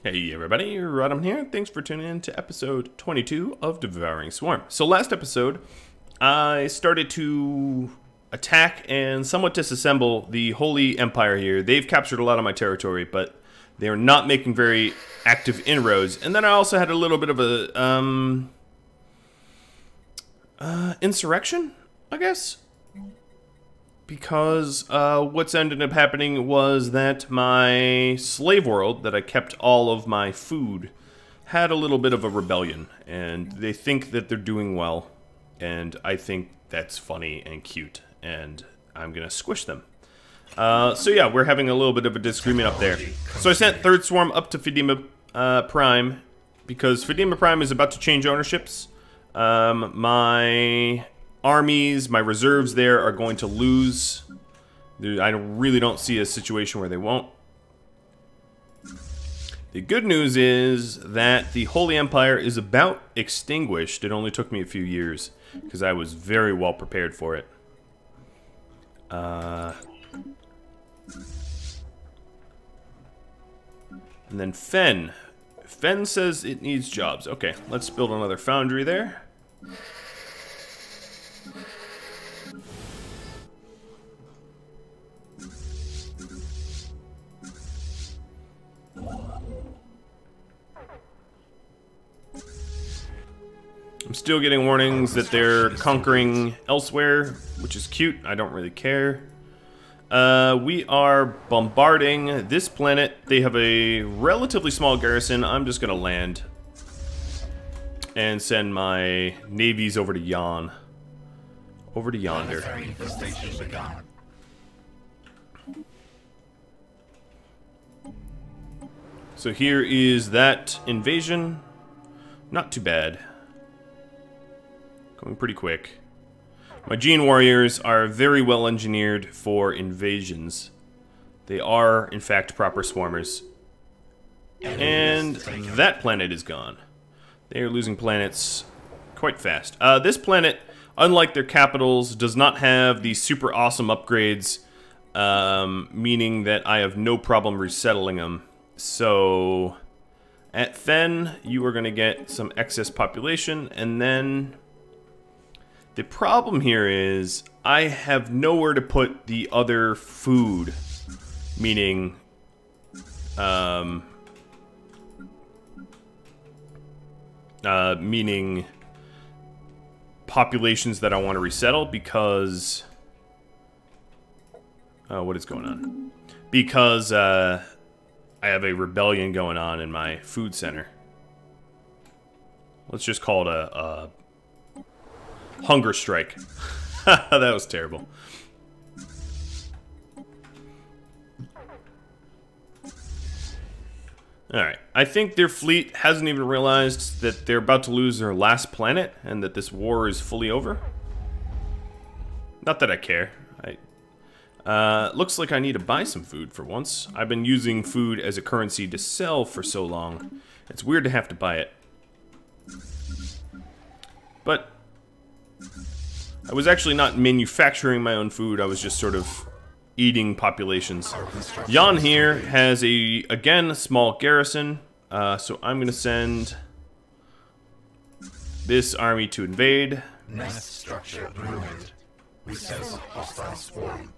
Hey everybody, Rhadamant here. Thanks for tuning in to episode 22 of Devouring Swarm. So last episode, I started to attack and somewhat disassemble the Holy Empire here. They've captured a lot of my territory, but they're not making very active inroads. And then I also had a little bit of a insurrection, I guess. Because what's ended up happening was that my slave world, that I kept all of my food, had a little bit of a rebellion. And they think that they're doing well. And I think that's funny and cute. And I'm going to squish them. So yeah, we're having a little bit of a disagreement up there. So I sent Third Swarm up to Rhadamant Prime. Because Rhadamant Prime is about to change ownerships. My armies, my reserves there are going to lose. I really don't see a situation where they won't. The good news is that the Holy Empire is about extinguished. It only took me a few years because I was very well prepared for it. And then Fen. Fen says it needs jobs. Okay, let's build another foundry there. I'm still getting warnings that they're conquering elsewhere, which is cute. I don't really care. We are bombarding this planet. They have a relatively small garrison. I'm just going to land and send my navies over to Yon. Over to yonder. So here is that invasion. Not too bad. Going pretty quick. My Gene Warriors are very well engineered for invasions. They are, in fact, proper swarmers. And that planet is gone. They are losing planets quite fast. This planet, unlike their capitals, does not have these super awesome upgrades, meaning that I have no problem resettling them. So, at Fen, you are going to get some excess population, and then the problem here is I have nowhere to put the other food, meaning populations that I want to resettle because what is going on? Because I have a rebellion going on in my food center. Let's just call it a hunger strike. That was terrible. Alright, I think their fleet hasn't even realized that they're about to lose their last planet and that this war is fully over. Not that I care. Looks like I need to buy some food for once. I've been using food as a currency to sell for so long. It's weird to have to buy it. But I was actually not manufacturing my own food, I was just sort of eating populations. Yon here has again, a small garrison, so I'm going to send this army to invade. Nest structure ruined. We sense a hostile swarm.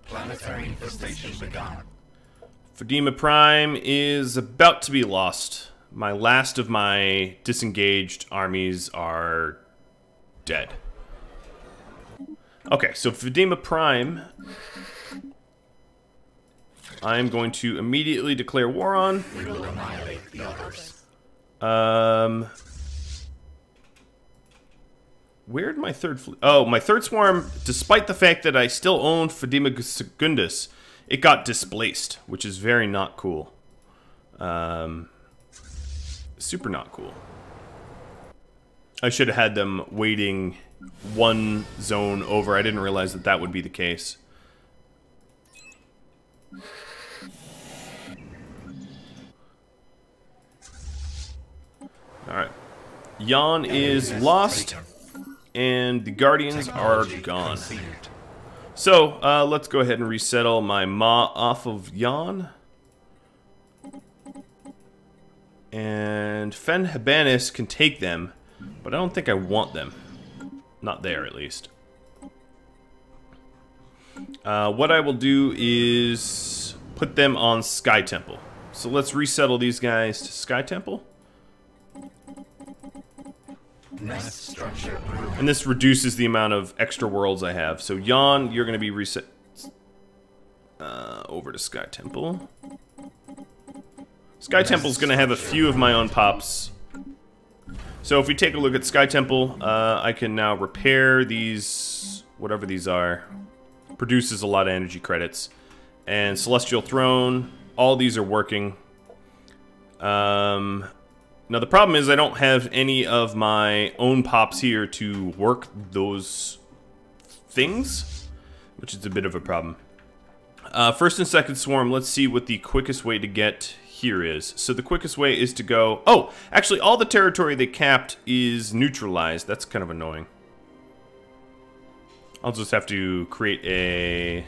Planetary infestation begun. Rhadamant Prime is about to be lost. My last of my disengaged armies are dead. Okay, so Rhadamant Prime, I'm going to immediately declare war on. We will annihilate the others. Where'd my third fleet? Oh, my third swarm, despite the fact that I still own Rhadamant Secundus, it got displaced, which is very not cool. Super not cool. I should have had them waiting one zone over. I didn't realize that that would be the case. Alright. Yon is lost, and the Guardians are gone. So, let's go ahead and resettle my Ma off of Yon. And Fen Habanis can take them, but I don't think I want them. Not there, at least. What I will do is put them on Sky Temple. So let's resettle these guys to Sky Temple. Nest structure. And this reduces the amount of extra worlds I have. So Jan, you're going to be reset over to Sky Temple. Sky Temple's going to have a few of my own pops. So if we take a look at Sky Temple, I can now repair these, whatever these are. Produces a lot of energy credits. And Celestial Throne, all these are working. Now the problem is I don't have any of my own pops here to work those things, which is a bit of a problem. First and second swarm, let's see what the quickest way to get here is. So the quickest way is to go... Oh, actually all the territory they capped is neutralized. That's kind of annoying. I'll just have to create a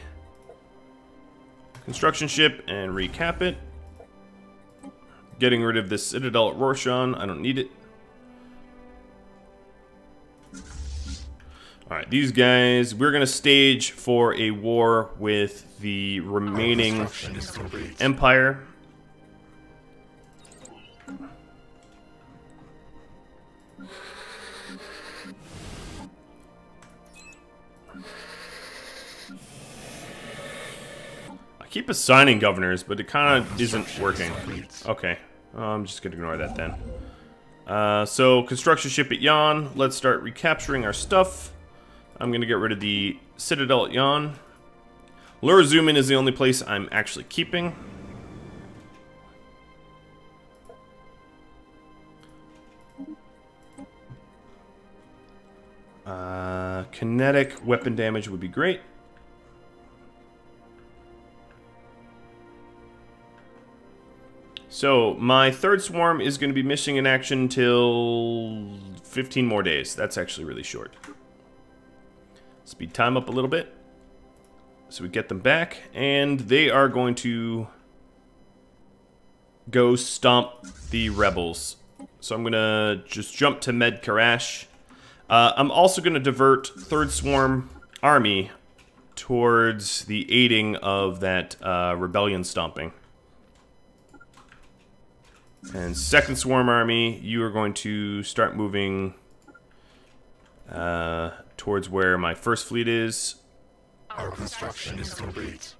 construction ship and recap it. Getting rid of this Citadel at Roshan. I don't need it. Alright, these guys, we're going to stage for a war with the remaining Empire. I keep assigning governors, but it kind of isn't working. Okay, I'm just going to ignore that then. So, construction ship at Yan. Let's start recapturing our stuff. I'm going to get rid of the Citadel at Yan. Lurazumin is the only place I'm actually keeping. Kinetic weapon damage would be great. So, my third swarm is going to be missing in action until 15 more days. That's actually really short. Speed time up a little bit. So we get them back. And they are going to go stomp the rebels. So I'm going to just jump to Med Karash. I'm also going to divert third swarm army towards the aiding of that rebellion stomping. And second swarm army, you are going to start moving towards where my first fleet is. Our construction is complete.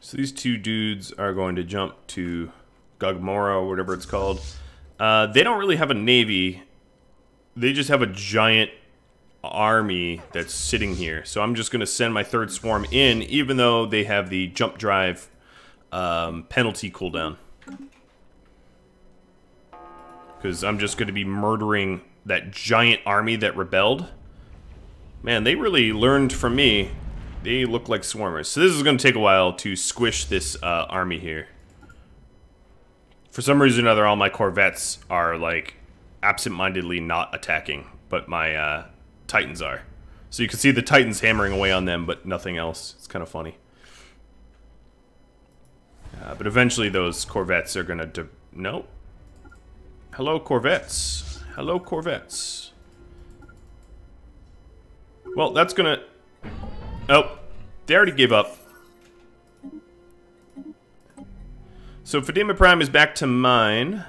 So these two dudes are going to jump to Gugmora, or whatever it's called. They don't really have a navy. They just have a giant army that's sitting here. So I'm just going to send my third swarm in, even though they have the jump drive penalty cooldown. Because I'm just going to be murdering that giant army that rebelled. Man, they really learned from me. They look like swarmers. So this is going to take a while to squish this army here. For some reason or other, all my corvettes are like absent-mindedly not attacking, but my Titans are. So you can see the Titans hammering away on them, but nothing else. It's kind of funny. But eventually those corvettes are going to... Nope. Hello, corvettes. Hello, corvettes. Well, that's going to... Oh, they already gave up. So Fatima Prime is back to mine.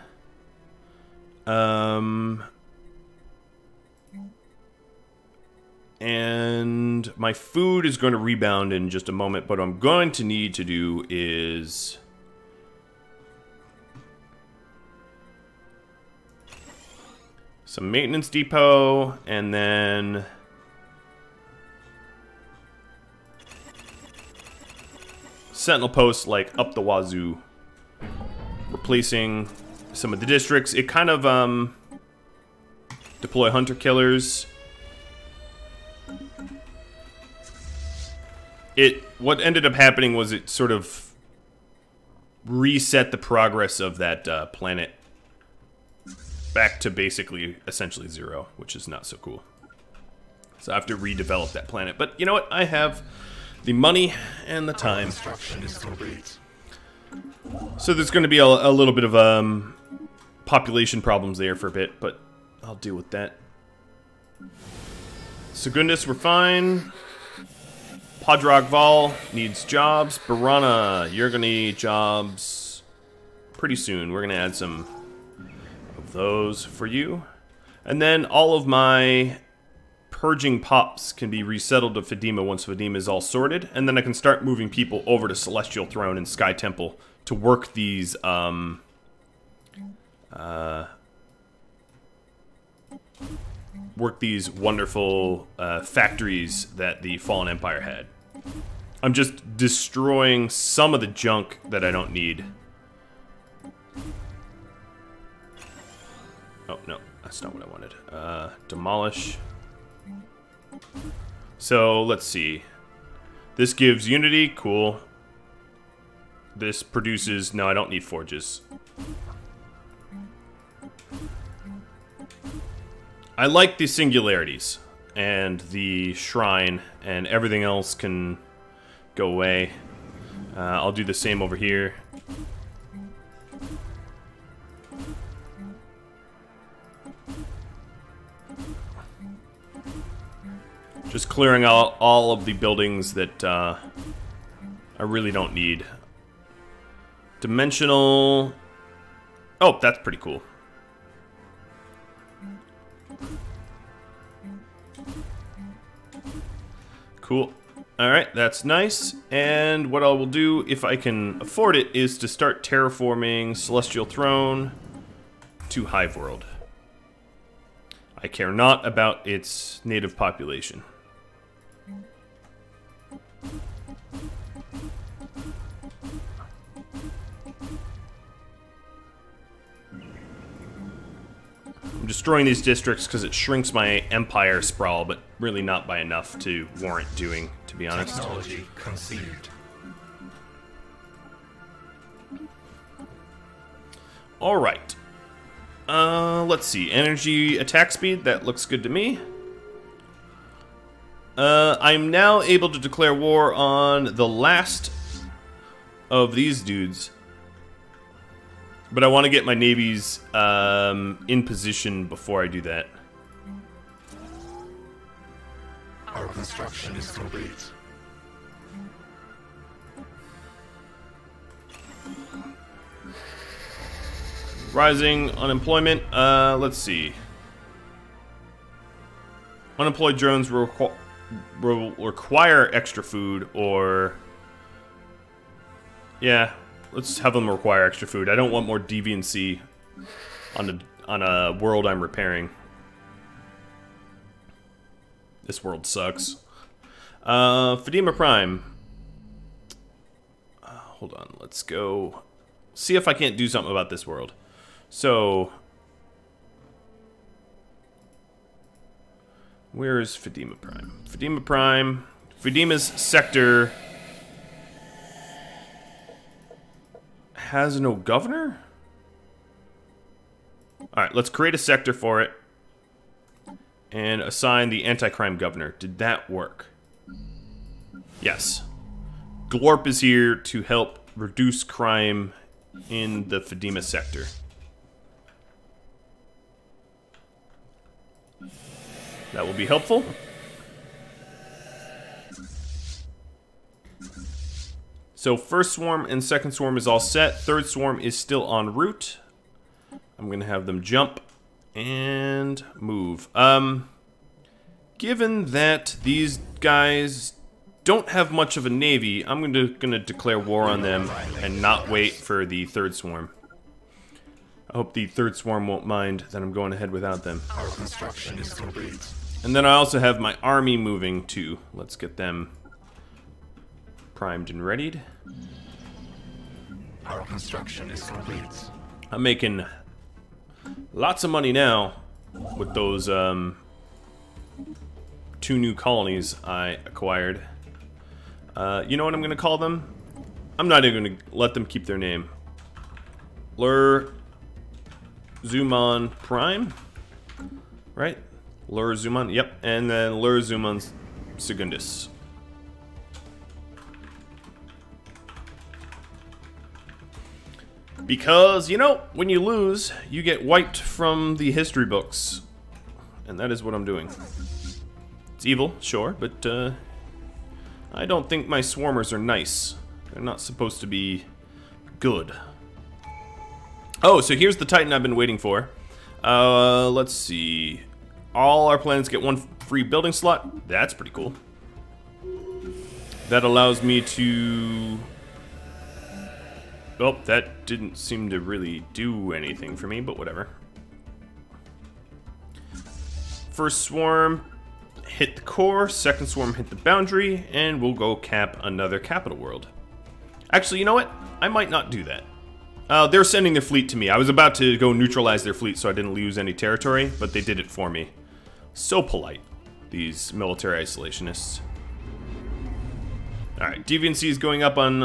And my food is going to rebound in just a moment, but what I'm going to need to do is... some maintenance depot, and then... sentinel posts, like, up the wazoo. Replacing some of the districts. It kind of, deploy hunter-killers. What ended up happening was it sort of reset the progress of that planet back to basically essentially 0, which is not so cool. So I have to redevelop that planet. But you know what? I have the money and the time. Construction is complete. So there's going to be a little bit of population problems there for a bit, but I'll deal with that. Secundus, we're fine. Podrog Val needs jobs. Barana, you're going to need jobs pretty soon. We're going to add some of those for you. And then all of my purging pops can be resettled to Fedima once Fedima is all sorted. And then I can start moving people over to Celestial Throne and Sky Temple to work these wonderful factories that the Fallen Empire had. I'm just destroying some of the junk that I don't need. Oh, no, that's not what I wanted. Demolish. So, let's see. This gives unity, cool. This produces... No, I don't need forges. I like the singularities and the shrine, and everything else can go away. I'll do the same over here. Just clearing out all of the buildings that I really don't need. Dimensional... Oh, that's pretty cool. Cool. Alright, that's nice. And what I will do, if I can afford it, is to start terraforming Celestial Throne to Hive World. I care not about its native population. I'm destroying these districts because it shrinks my empire sprawl, but really not by enough to warrant doing, to be honest. Technology conceived. Alright. Let's see. Energy attack speed, that looks good to me. I'm now able to declare war on the last of these dudes. But I want to get my navies in position before I do that. Our construction is complete. Rising unemployment. Let's see. Unemployed drones will require extra food, or... Yeah, let's have them require extra food. I don't want more deviancy on a world I'm repairing. This world sucks. Fedima Prime. Hold on, let's go see if I can't do something about this world. So, where is Fedima Prime? Fedima Prime. Fedima's sector has no governor? Alright, let's create a sector for it and assign the anti-crime governor. Did that work? Yes. Glorp is here to help reduce crime in the Fedima sector. That will be helpful. So first swarm and second swarm is all set. Third swarm is still en route. I'm going to have them jump and move. Given that these guys don't have much of a navy, I'm going to declare war on them and not wait for the third swarm. I hope the third swarm won't mind that I'm going ahead without them. Our construction is complete. And then I also have my army moving too. Let's get them primed and readied. Our construction is complete. I'm making lots of money now with those 2 new colonies I acquired. You know what I'm going to call them? I'm not even going to let them keep their name. Lur Zumon Prime? Right? Rhadamant, yep, and then Rhadamant Secundus. Because, you know, when you lose, you get wiped from the history books. And that is what I'm doing. It's evil, sure, but I don't think my swarmers are nice. They're not supposed to be good. Oh, so here's the Titan I've been waiting for. Let's see. All our planets get one free building slot. That's pretty cool. That allows me to... Oh, that didn't seem to really do anything for me, but whatever. First swarm hit the core, second swarm hit the boundary, and we'll go cap another capital world. Actually, you know what? I might not do that. They're sending their fleet to me. I was about to go neutralize their fleet so I didn't lose any territory, but they did it for me. So polite, these military isolationists. Alright, deviancy is going up on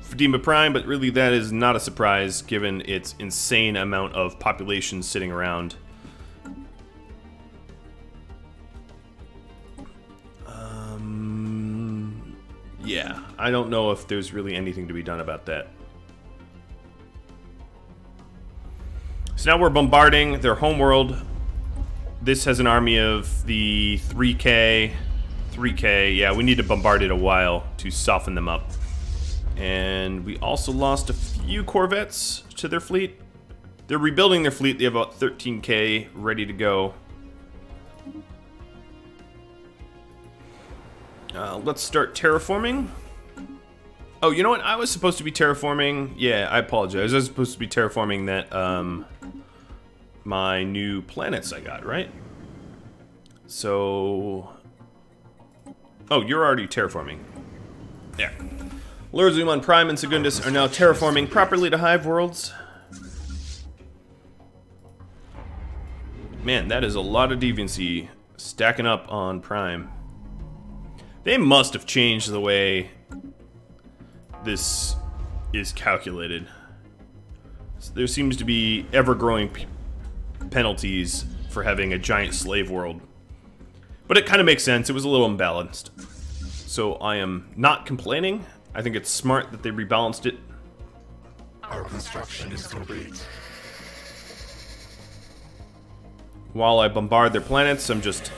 Rhadamant Prime, but really that is not a surprise given its insane amount of population sitting around. Yeah, I don't know if there's really anything to be done about that. So now we're bombarding their homeworld. This has an army of the 3K. Yeah, we need to bombard it a while to soften them up. And we also lost a few corvettes to their fleet. They're rebuilding their fleet. They have about 13K ready to go. Let's start terraforming. Oh, you know what? I was supposed to be terraforming. Yeah, I apologize. I was supposed to be terraforming that, my new planets I got, right? So... Oh, you're already terraforming. Yeah. Rhadamant Prime and Secundus are now terraforming properly to hive worlds. Man, that is a lot of deviancy stacking up on Prime. They must have changed the way this is calculated. There seems to be ever-growing penalties for having a giant slave world. But it kind of makes sense. It was a little imbalanced. So I am not complaining. I think it's smart that they rebalanced it. Our construction is complete. While I bombard their planets, I'm just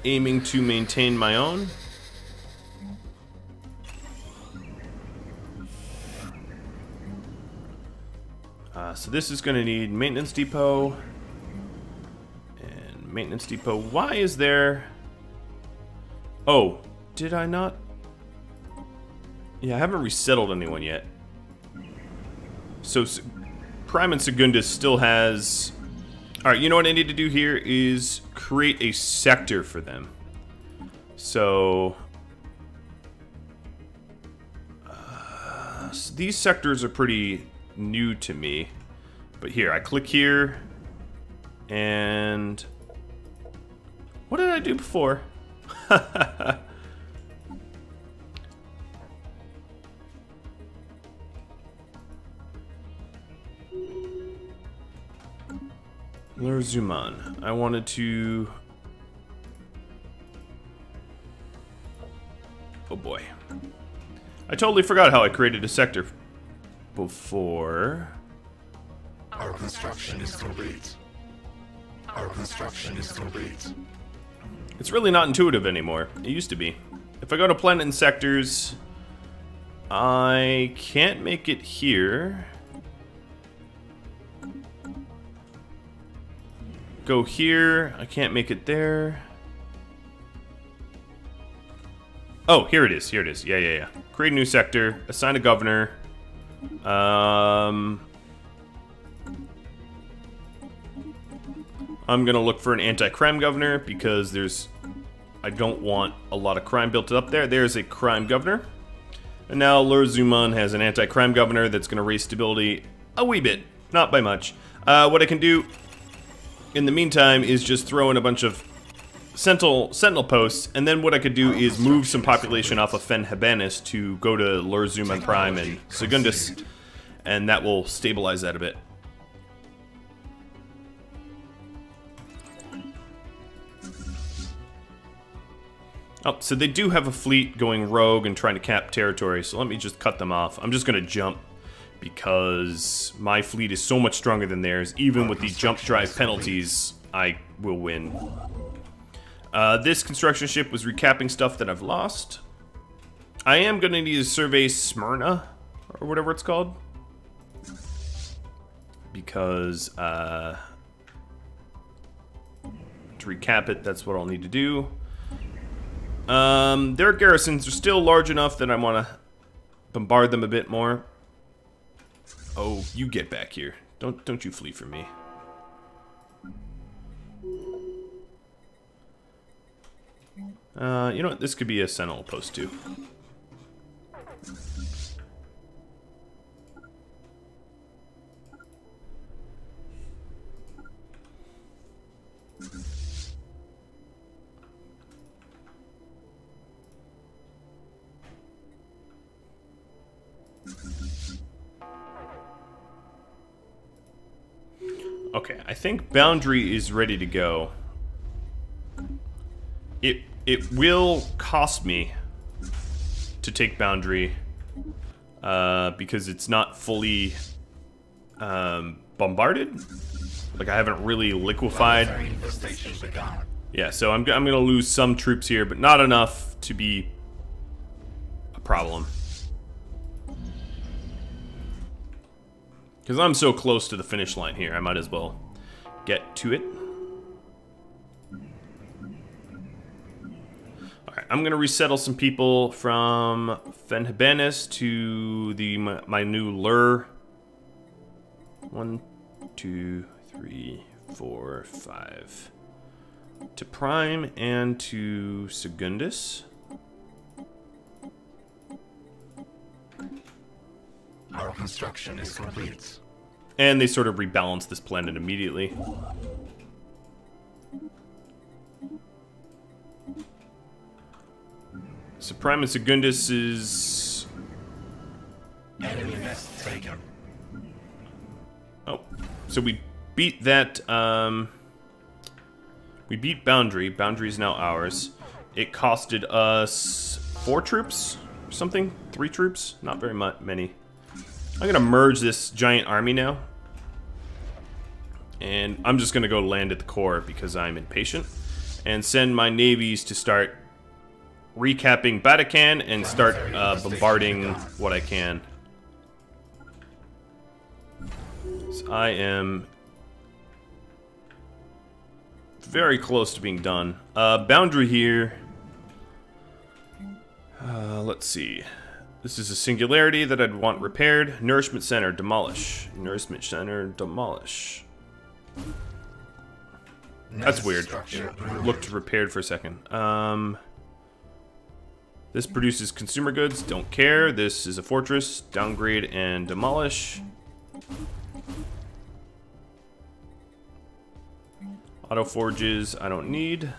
aiming to maintain my own. So this is going to need maintenance depot. And maintenance depot. Why is there... Oh, did I not? Yeah, I haven't resettled anyone yet. So Prime and Secundus still has... Alright, you know what I need to do here is create a sector for them. So these sectors are pretty new to me. But here, I click here, and what did I do before? Rhadamant. I wanted to... Oh boy. I totally forgot how I created a sector before. Our construction is complete. Our construction is complete. It's really not intuitive anymore. It used to be. If I go to planet and sectors, I can't make it here. Go here. I can't make it there. Oh, here it is. Here it is. Yeah. Create a new sector. Assign a governor. I'm gonna look for an anti-crime governor because I don't want a lot of crime built up there. There's a crime governor. And now Rhadamant has an anti-crime governor that's gonna raise stability a wee bit. Not by much. What I can do in the meantime is just throw in a bunch of sentinel posts, and then what I could do is move some population off of Fen Habanis to go to Rhadamant Prime and Secundus, and that will stabilize that a bit. Oh, so they do have a fleet going rogue and trying to cap territory, so let me just cut them off. I'm just going to jump because my fleet is so much stronger than theirs. Even with the jump drive penalties, I will win. This construction ship was recapping stuff that I've lost. I am going to need to survey Smyrna, or whatever it's called. Because, to recap it, that's what I'll need to do. Their garrisons are still large enough that I want to bombard them a bit more. Oh, you get back here. Don't you flee from me. You know what? This could be a sentinel post too. Okay, I think Boundary is ready to go. It will cost me to take Boundary because it's not fully bombarded. Like I haven't really liquefied. Yeah, so I'm gonna lose some troops here, but not enough to be a problem. Because I'm so close to the finish line here, I might as well get to it. Alright, I'm going to resettle some people from Fenhabanis to my new lure. 1, 2, 3, 4, 5. To Prime and to Secundus. Our construction is complete. And they sort of rebalance this planet immediately. So Prime and Secundus is... Enemy nest taken. Oh, so we beat that, we beat Boundary. Boundary is now ours. It costed us 4 troops or something? 3 troops? Not very many. I'm gonna merge this giant army now. And I'm just gonna go land at the core because I'm impatient. And send my navies to start recapping Batacan and start bombarding what I can. So I am very close to being done. Boundary here. Let's see. This is a singularity that I'd want repaired. Nourishment center, demolish. Nourishment center, demolish. That's weird. It looked repaired for a second. This produces consumer goods, don't care. This is a fortress, downgrade and demolish. Auto forges, I don't need.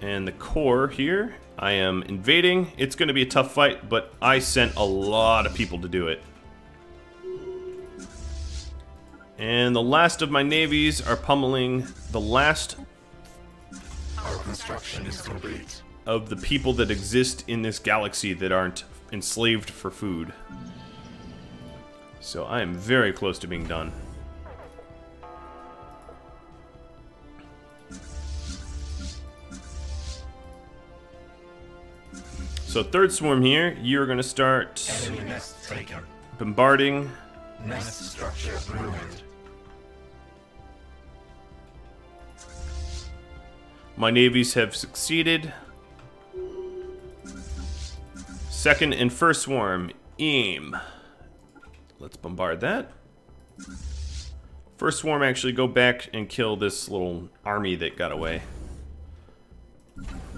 And the core here, I am invading. It's going to be a tough fight, but I sent a lot of people to do it. And the last of my navies are pummeling the last Our construction is complete. of the people that exist in this galaxy that aren't enslaved for food. So I am very close to being done. So third swarm here, you're gonna start Enemy nest taken. bombarding. Nest structure ruined. My navies have succeeded. Second and first swarm, aim. Let's bombard that. First swarm, actually go back and kill this little army that got away.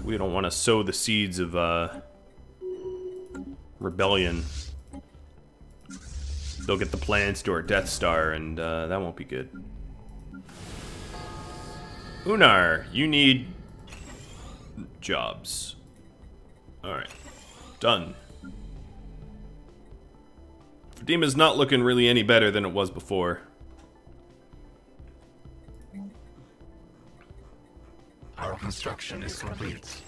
We don't want to sow the seeds of rebellion. They'll get the plans to our Death Star, and that won't be good. Unar, you need jobs. Alright. Done. Rhadamant's not looking really any better than it was before. Our construction is complete.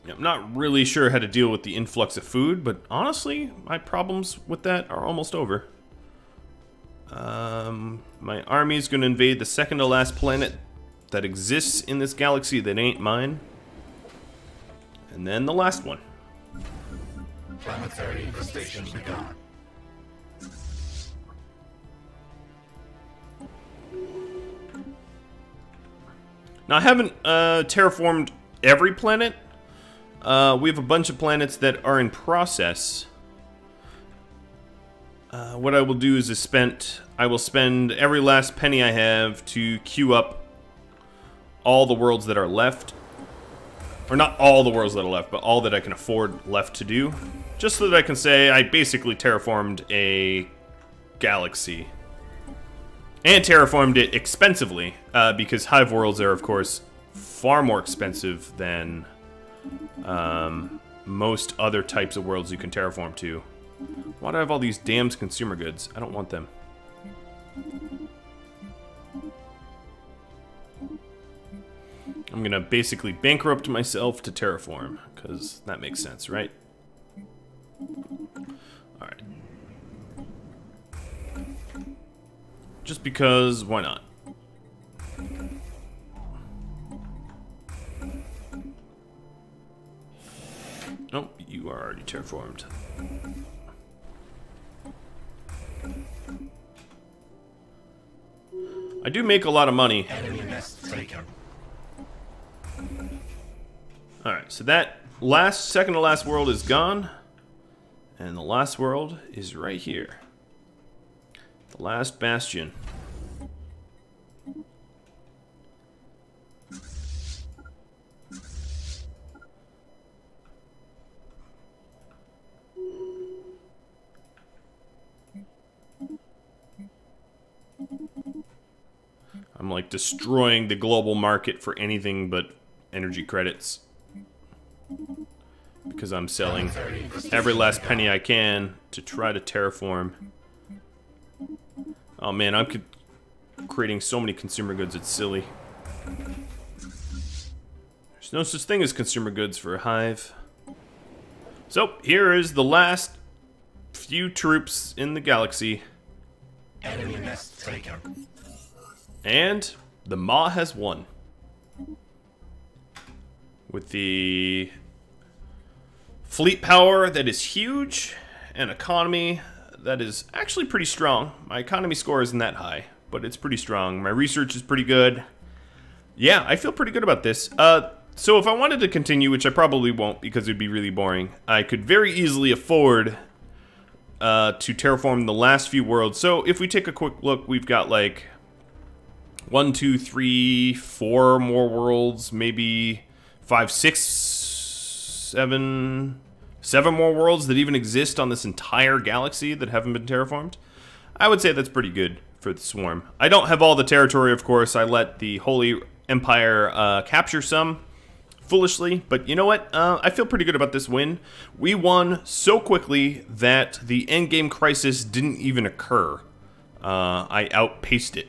I'm not really sure how to deal with the influx of food, but honestly, my problems with that are almost over. My army is going to invade the second to last planet that exists in this galaxy that ain't mine. And then the last one. Planetary infestation begun. Now, I haven't terraformed every planet. We have a bunch of planets that are in process. What I will do is I will spend every last penny I have to queue up all the worlds that are left. Or not all the worlds that are left, but all that I can afford left to do. Just so that I can say I basically terraformed a galaxy. And terraformed it expensively, because hive worlds are, of course, far more expensive than most other types of worlds you can terraform to. Why do I have all these damn consumer goods? I don't want them. I'm gonna basically bankrupt myself to terraform, because that makes sense, right? Alright. Just because, why not? Oh, you are already terraformed. I do make a lot of money. Enemy nest taken. Alright, so that second to last world is gone. And the last world is right here. The last bastion. I'm like destroying the global market for anything but energy credits. Because I'm selling every last penny I can to try to terraform. Oh man, I'm creating so many consumer goods, it's silly. There's no such thing as consumer goods for a hive. So, here is the last few troops in the galaxy. Enemy nest taken. And the Maw has won. With the fleet power that is huge, and economy that is actually pretty strong. My economy score isn't that high, but it's pretty strong. My research is pretty good. Yeah, I feel pretty good about this. So if I wanted to continue, which I probably won't because it would be really boring, I could very easily afford to terraform the last few worlds. So if we take a quick look, we've got like 1, 2, 3, 4 more worlds, maybe 5, 6, 7 more worlds that even exist on this entire galaxy that haven't been terraformed. I would say that's pretty good for the swarm. I don't have all the territory, of course. I let the Holy Empire capture some, foolishly, but you know what? I feel pretty good about this win. We won so quickly that the endgame crisis didn't even occur. I outpaced it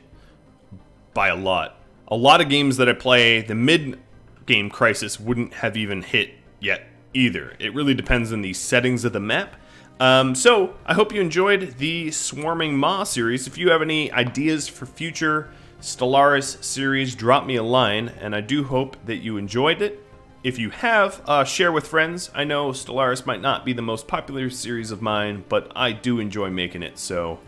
by a lot. A lot of games that I play, the mid-game crisis wouldn't have even hit yet either. It really depends on the settings of the map. So, I hope you enjoyed the Swarming Maw series. If you have any ideas for future Stellaris series, drop me a line, and I do hope that you enjoyed it. If you have, share with friends. I know Stellaris might not be the most popular series of mine, but I do enjoy making it, so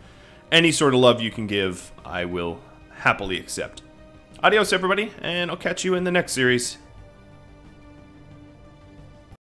any sort of love you can give, I will happily accept. Adios, everybody, and I'll catch you in the next series.